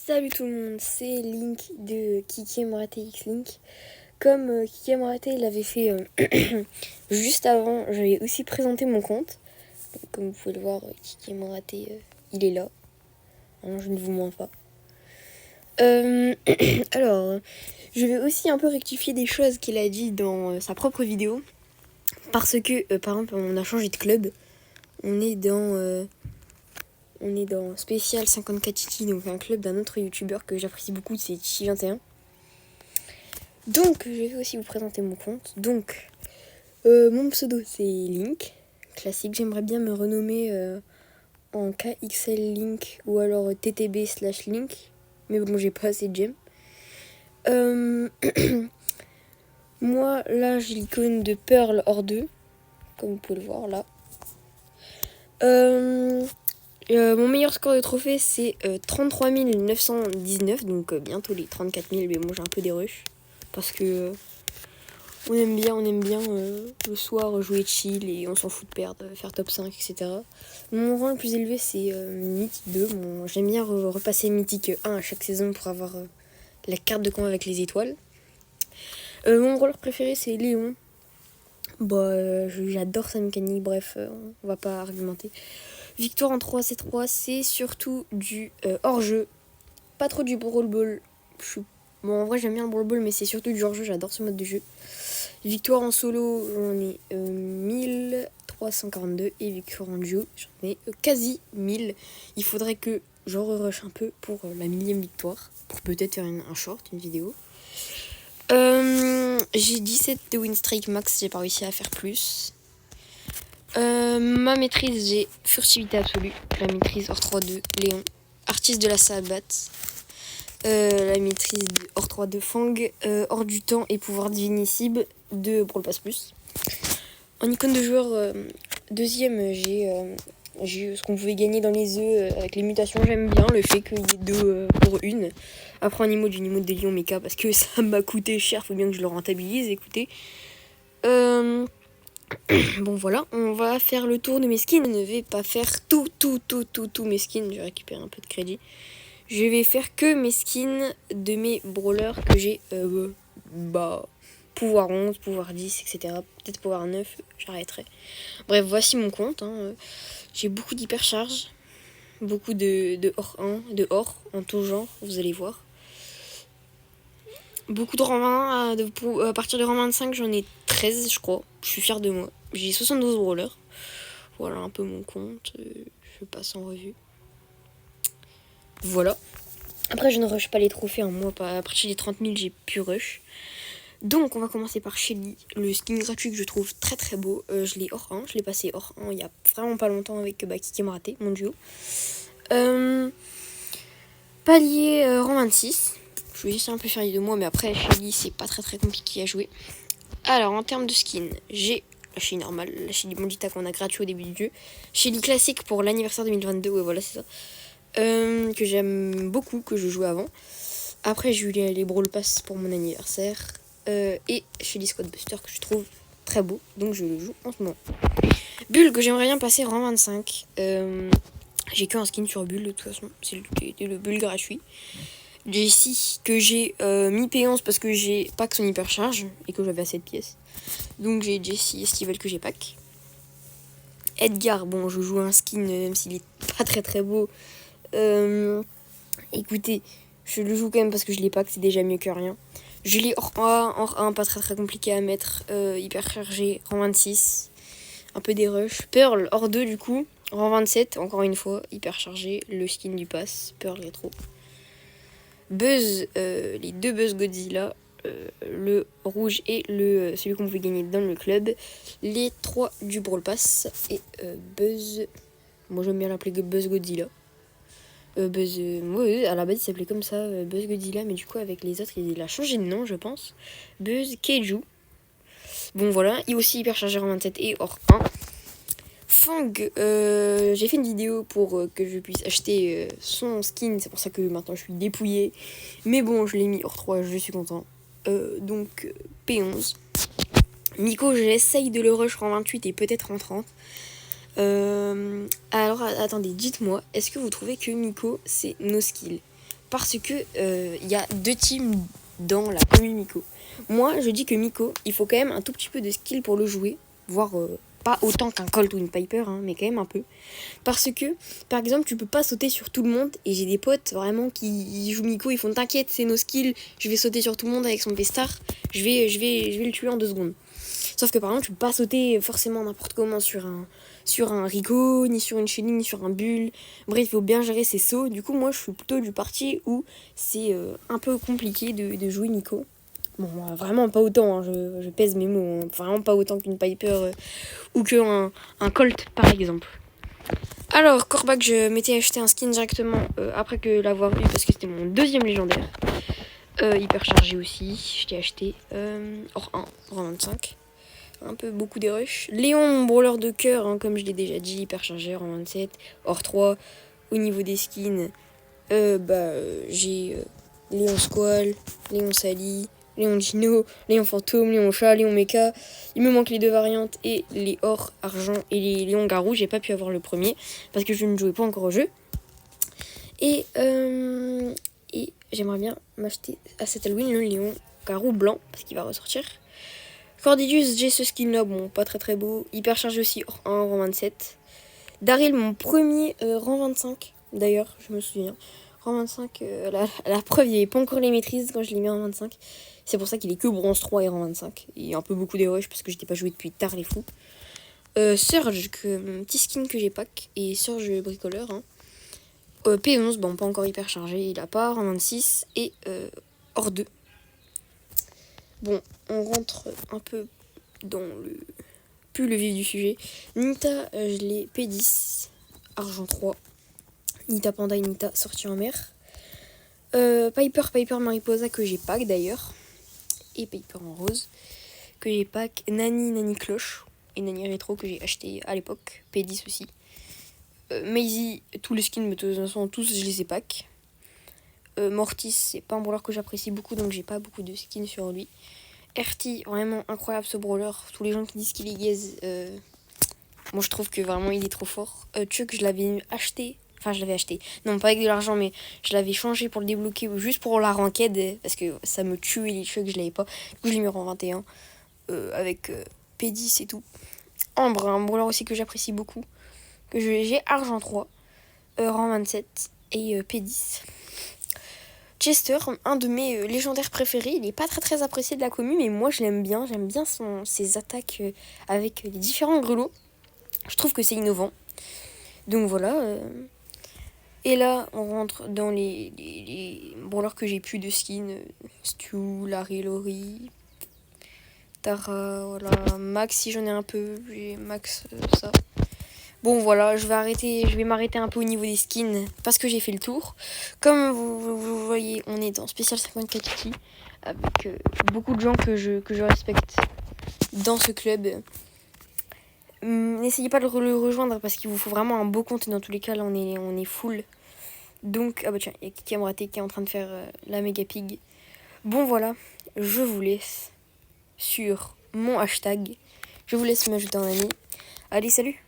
Salut tout le monde, c'est Link de Kiki Emrate X Link. Comme Kiki Emrate l'avait fait juste avant, j'avais aussi présenté mon compte. Donc, comme vous pouvez le voir, Kiki Emrate, il est là. Alors, je ne vous mens pas. Alors, je vais aussi un peu rectifier des choses qu'il a dit dans sa propre vidéo. Parce que, par exemple, on a changé de club. On est dans Spécial 54 Titi, donc un club d'un autre youtubeur que j'apprécie beaucoup, c'est Titi21. Donc, je vais aussi vous présenter mon compte. Donc, mon pseudo, c'est Link, classique. J'aimerais bien me renommer en KXL Link ou alors TTB/Link. Mais bon, j'ai pas assez de gemmes. Moi, là, j'ai l'icône de Pearl hors 2, comme vous pouvez le voir là. Mon meilleur score de trophée, c'est 33 919, donc bientôt les 34 000, mais bon, j'ai un peu des rushs. Parce que on aime bien le soir jouer chill et on s'en fout de perdre, faire top 5, etc. Mon rang le plus élevé, c'est Mythique 2. Bon, j'aime bien repasser Mythique 1 à chaque saison pour avoir la carte de camp avec les étoiles. Mon roller préféré, c'est Léon. J'adore sa mécanique, bref, on va pas argumenter. Victoire en 3C3, c'est surtout du hors-jeu. Pas trop du Brawl Ball. Bon, en vrai, j'aime bien le Brawl Ball, mais c'est surtout du hors-jeu, j'adore ce mode de jeu. Victoire en solo, j'en ai 1342. Et victoire en duo, j'en ai quasi 1000. Il faudrait que je rush un peu pour la 1000e victoire. Pour peut-être faire un short, une vidéo. J'ai 17 de win streak max, j'ai pas réussi à faire plus. Ma maîtrise, j'ai furtivité absolue. La maîtrise hors 3-2, Léon. Artiste de la Sabat. La maîtrise hors 3-2, Fang. Hors du temps et pouvoir divinicible de Brawl Pass Plus. En icône de joueur, deuxième, j'ai ce qu'on pouvait gagner dans les œufs avec les mutations. J'aime bien le fait qu'il y ait deux pour une. Après un emote, j'ai une emote de Lion Mecha parce que ça m'a coûté cher. Faut bien que je le rentabilise. Écoutez. Bon voilà, on va faire le tour de mes skins. Je ne vais pas faire tous mes skins. Je vais récupérer un peu de crédit. Je vais faire que mes skins de mes brawlers que j'ai pouvoir 11, pouvoir 10, etc. Peut-être pouvoir 9, j'arrêterai. Bref, voici mon compte. J'ai beaucoup d'hypercharge. Beaucoup de hors 1, de hors en tout genre, vous allez voir. Beaucoup de rang 20, à partir de rang 25, j'en ai 13, je crois. Je suis fière de moi. J'ai 72 brawlers. Voilà un peu mon compte. Je passe en revue. Voilà. Après, je ne rush pas les trophées. Moi, à partir des 30 000, j'ai pu rush. Donc, on va commencer par Shelly. Le skin gratuit que je trouve très très beau. Je l'ai hors 1. Je l'ai passé hors 1 il y a vraiment pas longtemps avec Kiki Emrate, mon duo. Palier rang 26. Je vais essayer un peu faire de moi, mais après, Shelly, c'est pas très compliqué à jouer. Alors, en termes de skin, j'ai la Shelly normale, la Shelly Bandita qu'on a gratuit au début du jeu. Shelly classique pour l'anniversaire 2022, ouais, voilà, c'est ça. Que j'aime beaucoup, que je jouais avant. Après, j'ai eu les Brawl Pass pour mon anniversaire. Et Shelly Squad Buster que je trouve très beau, donc je le joue en ce moment. Bulle que j'aimerais bien passer rang 25. J'ai qu'un skin sur Bulle de toute façon, c'est le Bulle gratuit. Jessie que j'ai mis P11 parce que j'ai pack son hypercharge et que j'avais assez de pièces. Donc j'ai Jessie et Stevel que j'ai pack. Edgar, bon je joue un skin même s'il est pas très beau. Écoutez, je le joue quand même parce que je l'ai pack, c'est déjà mieux que rien. Je l'ai hors 1, pas très compliqué à mettre, hyper chargé, rang 26, un peu des rushs. Pearl, hors 2 du coup, rang 27, encore une fois, hyper chargé, le skin du pass, Pearl rétro. Buzz, les deux Buzz Godzilla, le rouge et celui qu'on pouvait gagner dans le club, les 3 du Brawl Pass, et Buzz, moi j'aime bien l'appeler Buzz Godzilla. Ouais, à la base il s'appelait comme ça, Buzz Godzilla, mais du coup avec les autres il a changé de nom je pense. Buzz Keiju. Bon voilà, il est aussi hyper chargé en 27 et hors 1. Fang, j'ai fait une vidéo pour que je puisse acheter son skin, c'est pour ça que maintenant je suis dépouillée. Mais bon, je l'ai mis hors 3, je suis content. Donc P11. Miko, j'essaye de le rush en 28 et peut-être en 30. Alors attendez, dites-moi, est-ce que vous trouvez que Miko c'est no skill? parce que il y a deux teams dans la commune Miko. Moi, je dis que Miko, il faut quand même un tout petit peu de skill pour le jouer, voire pas autant qu'un Colt ou une Piper, hein, mais quand même un peu. Parce que, par exemple, tu peux pas sauter sur tout le monde, et j'ai des potes vraiment qui jouent Miko, ils font t'inquiète, c'est nos skills, je vais sauter sur tout le monde avec son V-Star, je vais le tuer en 2 secondes. Sauf que par exemple, tu peux pas sauter forcément n'importe comment sur un Rico, ni sur une Shelly, ni sur un Bull. Bref, il faut bien gérer ses sauts. Du coup, moi, je suis plutôt du parti où c'est un peu compliqué de jouer Nico. Bon, vraiment pas autant, hein, je pèse mes mots, hein, vraiment pas autant qu'une Piper ou qu'un Colt, par exemple. Alors, Corbac, je m'étais acheté un skin directement après que l'avoir eu, parce que c'était mon deuxième légendaire. Hyper chargé aussi, je l'ai acheté hors 1, hors 25. Un peu beaucoup des rushs. Léon, mon brawler de cœur, hein, comme je l'ai déjà dit, hyper chargé en 27, hors 3. Au niveau des skins, j'ai Léon Squall, Léon Sally, Léon Dino, Léon Fantôme, Léon Chat, Léon Mecha. Il me manque les 2 variantes et les or argent et les Léon Garou. J'ai pas pu avoir le premier parce que je ne jouais pas encore au jeu. Et j'aimerais bien m'acheter à cet Halloween le Léon Garou blanc parce qu'il va ressortir. Cordidus, j'ai ce skin là, bon, pas très beau. Hyper chargé aussi, en rang 27. Daryl, mon premier rang 25, d'ailleurs, je me souviens. Rang 25, la preuve, il n'y avait pas encore les maîtrises quand je l'ai mis en 25. C'est pour ça qu'il est que bronze 3 et rang 25. Et un peu beaucoup des rushs parce que j'étais pas joué depuis tard, les fous. Surge, petit skin que j'ai pack. Et Surge bricoleur. Hein. P11, bon, pas encore hyper chargé, il a pas, rang 26. Et hors 2. Bon, on rentre un peu dans le vif du sujet. Nita, je l'ai P10, argent 3. Nita Panda et Nita sortie en mer. Piper Mariposa que j'ai pack d'ailleurs. Et Piper en rose que j'ai pack. Nani Cloche et Nani Rétro que j'ai acheté à l'époque. P10 aussi. Maisie, tous les skins, mais de toute façon tous je les ai pack. Mortis, c'est pas un brawler que j'apprécie beaucoup donc j'ai pas beaucoup de skins sur lui. RT, vraiment incroyable ce brawler. Tous les gens qui disent qu'il est gaze, moi je trouve que vraiment il est trop fort. Chuck, je l'avais acheté. Enfin, je l'avais acheté. Non, pas avec de l'argent, mais je l'avais changé pour le débloquer, juste pour la ranked, parce que ça me tuait les Chuck, je l'avais pas. Du coup, je l'ai mis en 21, avec P10 et tout. Ambre, un brawler aussi que j'apprécie beaucoup. Que j'ai argent 3, rang 27 et P10. Chester, un de mes légendaires préférés, il n'est pas très apprécié de la commune, mais moi je l'aime bien, ses attaques avec les différents grelots. Je trouve que c'est innovant. Donc voilà. Et là, on rentre dans les brawlers que j'ai pu de skin. Stu, Larry, Lori, Tara, voilà. Max, si j'en ai un peu, j'ai Max, ça. Bon voilà, je vais m'arrêter un peu au niveau des skins parce que j'ai fait le tour. Comme vous voyez, on est dans Spécial 54 ici avec beaucoup de gens que je respecte dans ce club. N'essayez pas de le rejoindre parce qu'il vous faut vraiment un beau compte. Dans tous les cas, là on est full. Donc, ah bah tiens, il y a Kiki Amraté qui est en train de faire la méga pig. Bon voilà, je vous laisse sur mon hashtag. Je vous laisse m'ajouter en ami. Allez, salut!